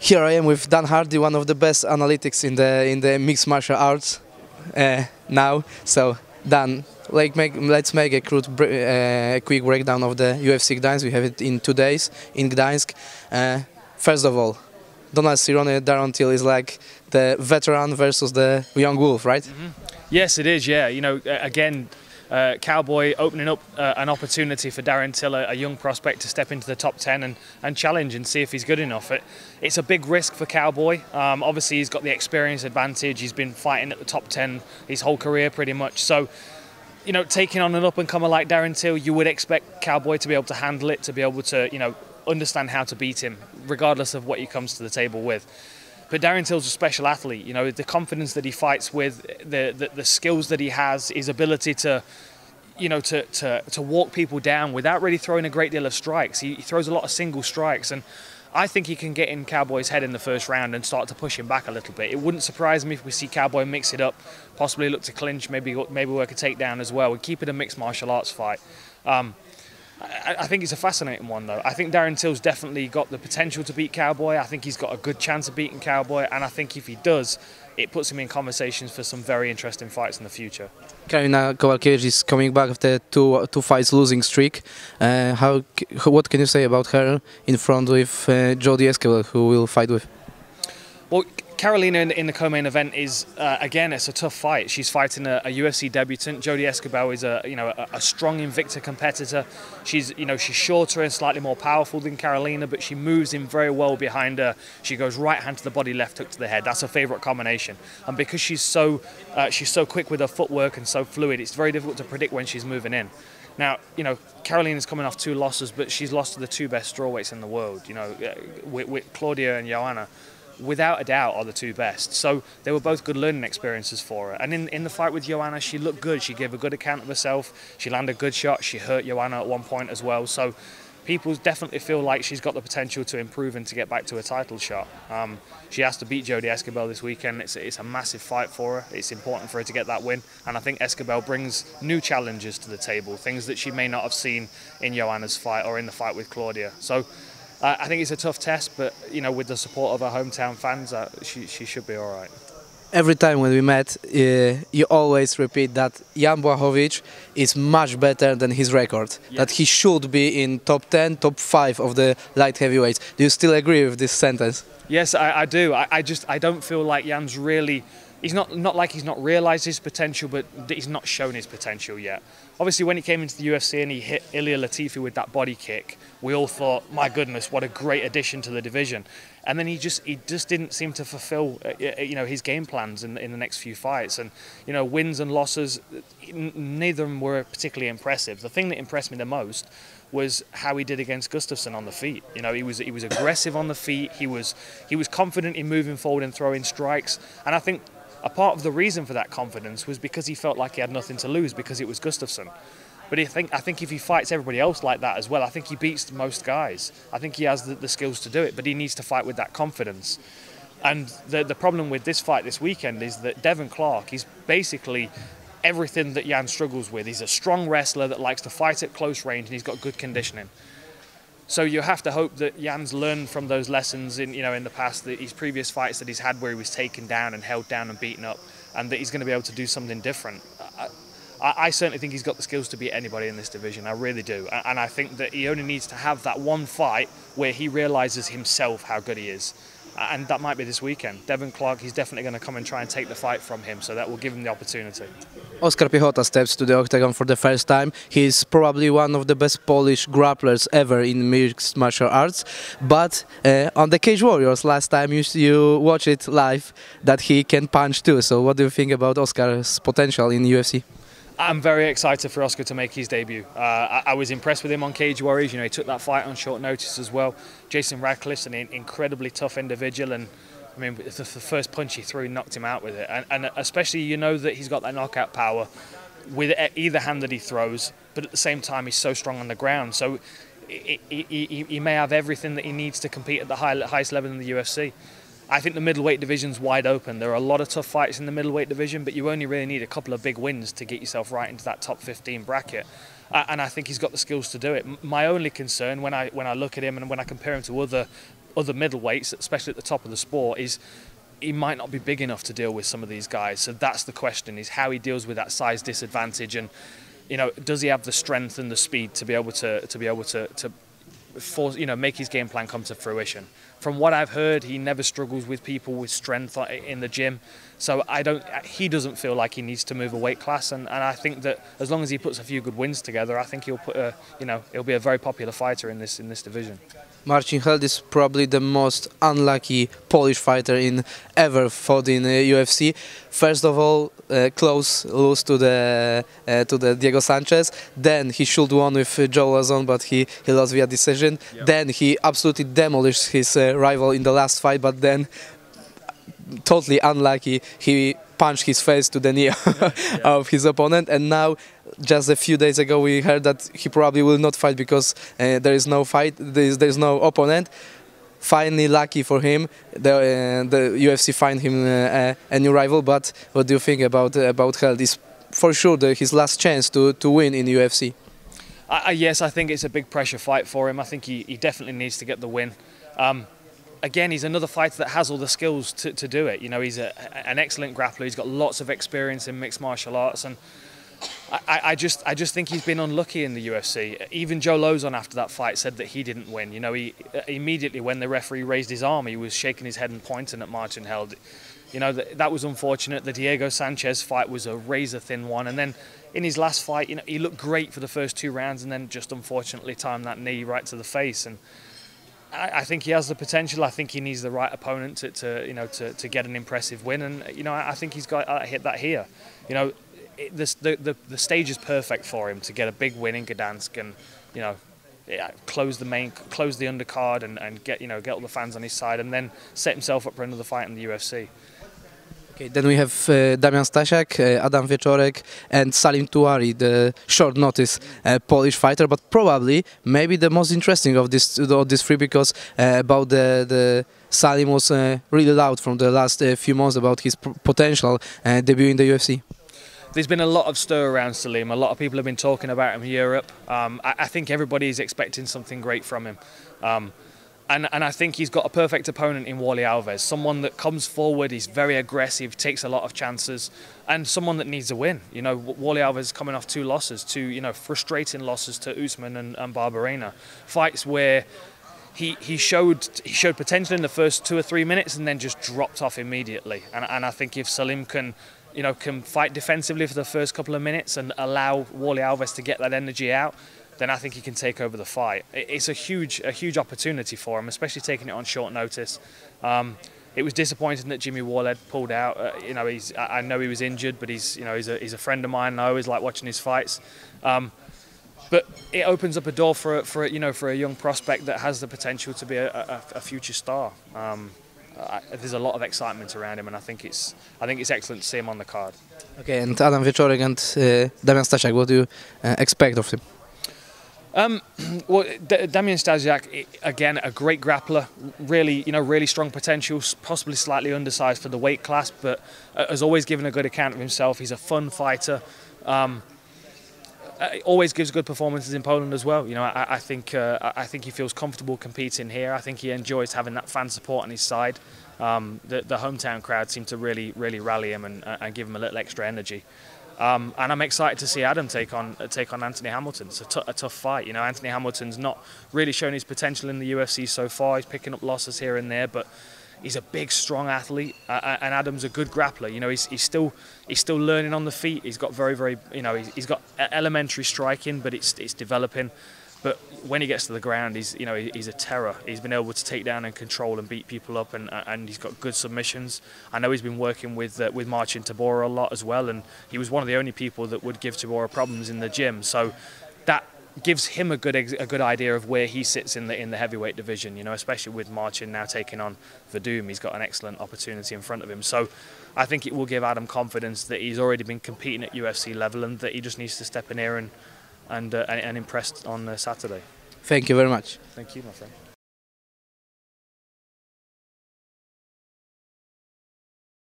Here I am with Dan Hardy, one of the best analytics in the mixed martial arts now. So Dan, let's make a quick breakdown of the UFC Gdańsk. We have it in 2 days in Gdańsk. First of all, Donald Cerrone Darren Till is like the veteran versus the young wolf, right? Mm-hmm. Yes, it is. Yeah, you know, again. Cowboy opening up an opportunity for Darren Till, a young prospect, to step into the top 10 and challenge and see if he's good enough. It's a big risk for Cowboy. Obviously, he's got the experience advantage. He's been fighting at the top 10 his whole career pretty much. So, you know, taking on an up-and-comer like Darren Till, you would expect Cowboy to be able to handle it, to be able to, you know, understand how to beat him, regardless of what he comes to the table with. But Darren Till's a special athlete, you know, the confidence that he fights with, the skills that he has, his ability to, you know, to walk people down without really throwing a great deal of strikes. He throws a lot of single strikes, and I think he can get in Cowboy's head in the first round and start to push him back a little bit. It wouldn't surprise me if we see Cowboy mix it up, possibly look to clinch, maybe work a takedown as well, and keep it a mixed martial arts fight. I think it's a fascinating one, though. I think Darren Till's definitely got the potential to beat Cowboy. I think he's got a good chance of beating Cowboy, and I think if he does, it puts him in conversations for some very interesting fights in the future. Karolina Kowalkiewicz is coming back after two fights losing streak. What can you say about her in front with Jodie Esquibel, who will fight with? Well, Karolina in the co-main event is again, it's a tough fight. She's fighting a UFC debutant. Jodie Esquibel is a strong Invicta competitor. She's shorter and slightly more powerful than Karolina, but she moves in very well behind her. She goes right hand to the body, left hook to the head. That's her favourite combination. And because she's so quick with her footwork and so fluid, it's very difficult to predict when she's moving in. Now, you know, Karolina's coming off 2 losses, but she's lost to the 2 best strawweights in the world. You know, with Claudia and Joanna, without a doubt, are the 2 best. So they were both good learning experiences for her. And in the fight with Joanna, she looked good. She gave a good account of herself. She landed good shots. She hurt Joanna at one point as well. So people definitely feel like she's got the potential to improve and to get back to a title shot. She has to beat Jodie Esquibel this weekend. It's a massive fight for her. It's important for her to get that win. And I think Esquibel brings new challenges to the table, things that she may not have seen in Joanna's fight or in the fight with Claudia. So I think it's a tough test, but you know, with the support of her hometown fans, she should be all right. Every time when we met, you always repeat that Jan Błachowicz is much better than his record. Yes. That he should be in top 10, top 5 of the light heavyweights. Do you still agree with this sentence? Yes, I do. I don't feel like Jan's really. He's not like he's not realised his potential, but he's not shown his potential yet. Obviously, when he came into the UFC and he hit Ilia Latifi with that body kick, we all thought, my goodness, what a great addition to the division. And then he just didn't seem to fulfil, you know, his game plans in the next few fights. And you know, wins and losses, neither of them were particularly impressive. The thing that impressed me the most was how he did against Gustafsson on the feet. You know, he was aggressive on the feet. He was confident in moving forward and throwing strikes. And I think a part of the reason for that confidence was because he felt like he had nothing to lose because it was Gustafsson. But I think if he fights everybody else like that as well, I think he beats most guys. I think he has the skills to do it, but he needs to fight with that confidence. And the problem with this fight this weekend is that Devin Clark is basically everything that Jan struggles with. He's a strong wrestler that likes to fight at close range, and he's got good conditioning. So you have to hope that Jan's learned from those lessons in the past, his previous fights that he's had where he was taken down and held down and beaten up, and that he's going to be able to do something different. I certainly think he's got the skills to beat anybody in this division. I really do. And I think that he only needs to have that one fight where he realises himself how good he is. And that might be this weekend. Devin Clark, he's definitely going to come and try and take the fight from him, so that will give him the opportunity. Oskar Piechota steps to the octagon for the first time. He's probably one of the best Polish grapplers ever in mixed martial arts. But on the Cage Warriors last time, you watched it live, that he can punch too. So what do you think about Oskar's potential in UFC? I'm very excited for Oscar to make his debut. I was impressed with him on Cage Warriors. You know, he took that fight on short notice as well. Jason Radcliffe's an incredibly tough individual, and I mean, the first punch he threw knocked him out with it. And especially, you know, that he's got that knockout power with either hand that he throws, but at the same time, he's so strong on the ground. So he may have everything that he needs to compete at the highest level in the UFC. I think the middleweight division's wide open. There are a lot of tough fights in the middleweight division, but you only really need a couple of big wins to get yourself right into that top 15 bracket. And I think he's got the skills to do it. My only concern when I look at him and when I compare him to other middleweights, especially at the top of the sport, is he might not be big enough to deal with some of these guys. So that's the question: is how he deals with that size disadvantage, and does he have the strength and the speed to be able to force, make his game plan come to fruition. From what I've heard, he never struggles with people with strength in the gym, so he doesn't feel like he needs to move a weight class, and I think that as long as he puts a few good wins together, I think he'll be a very popular fighter in this division. Marcin Held is probably the most unlucky Polish fighter ever fought in UFC. First of all, close lose to the Diego Sanchez. Then he should won with Joe Lazon, but he lost via decision. Yep. Then he absolutely demolished his rival in the last fight, but then totally unlucky, he punched his face to the knee of his opponent, and now just a few days ago we heard that he probably will not fight because there is no fight, there is no opponent. Finally, lucky for him, the UFC find him a new rival. But what do you think about Held? Is for sure his last chance to win in UFC? Yes, I think it's a big pressure fight for him. I think he definitely needs to get the win. Again, he's another fighter that has all the skills to do it. He's an excellent grappler. He's got lots of experience in mixed martial arts, and I just think he's been unlucky in the UFC. Even Joe Lazon after that fight said that he didn't win. He immediately when the referee raised his arm, he was shaking his head and pointing at Marcin Held. That was unfortunate. The Diego Sanchez fight was a razor-thin one, and then in his last fight, he looked great for the first 2 rounds, and then just unfortunately timed that knee right to the face. And I think he has the potential. I think he needs the right opponent to get an impressive win, and I think he's got hit that here. The stage is perfect for him to get a big win in Gdansk, and close the undercard, and get all the fans on his side, and then set himself up for another fight in the UFC. Okay, then we have Damian Stasiak, Adam Wieczorek, and Salim Touari, the short notice Polish fighter, but probably maybe the most interesting of these 3, because about the Salim was really loud from the last few months about his potential debut in the UFC. There's been a lot of stir around Salim. A lot of people have been talking about him in Europe. I think everybody is expecting something great from him. And I think he's got a perfect opponent in Wally Alves, someone that comes forward, he's very aggressive, takes a lot of chances, and someone that needs a win. Wally Alves is coming off 2 losses, 2 frustrating losses to Usman and Barberena, fights where he showed potential in the first 2 or 3 minutes and then just dropped off immediately. And I think if Salim can fight defensively for the first couple of minutes and allow Wally Alves to get that energy out, then I think he can take over the fight. It's a huge opportunity for him, especially taking it on short notice. It was disappointing that Jimmy Warled pulled out. I know he was injured, but he's a friend of mine, and I always like watching his fights. But it opens up a door for a young prospect that has the potential to be a future star. There's a lot of excitement around him, and I think it's excellent to see him on the card. Okay, and Adam Wieczorek and Damian Stasiak, what do you expect of him? Well, Damian Stasiak, again, a great grappler, really strong potential, possibly slightly undersized for the weight class, but has always given a good account of himself. He's a fun fighter. Always gives good performances in Poland as well. I think he feels comfortable competing here. I think he enjoys having that fan support on his side. The hometown crowd seem to really rally him and give him a little extra energy. And I'm excited to see Adam take on Anthony Hamilton. It's a tough fight. Anthony Hamilton's not really shown his potential in the UFC so far. He's picking up losses here and there, but he's a big, strong athlete, and Adam's a good grappler. He's still learning on the feet. He's got he's got elementary striking, but it's developing. But when he gets to the ground, he's a terror. He's been able to take down and control and beat people up, and he's got good submissions. I know he's been working with Marcin Tybura a lot as well, and he was one of the only people that would give Tybura problems in the gym. So that gives him a good idea of where he sits in the heavyweight division. Especially with Marcin now taking on Verdum, he's got an excellent opportunity in front of him. So I think it will give Adam confidence that he's already been competing at UFC level, and that he just needs to step in here and impress on Saturday. Thank you very much. Thank you, my friend.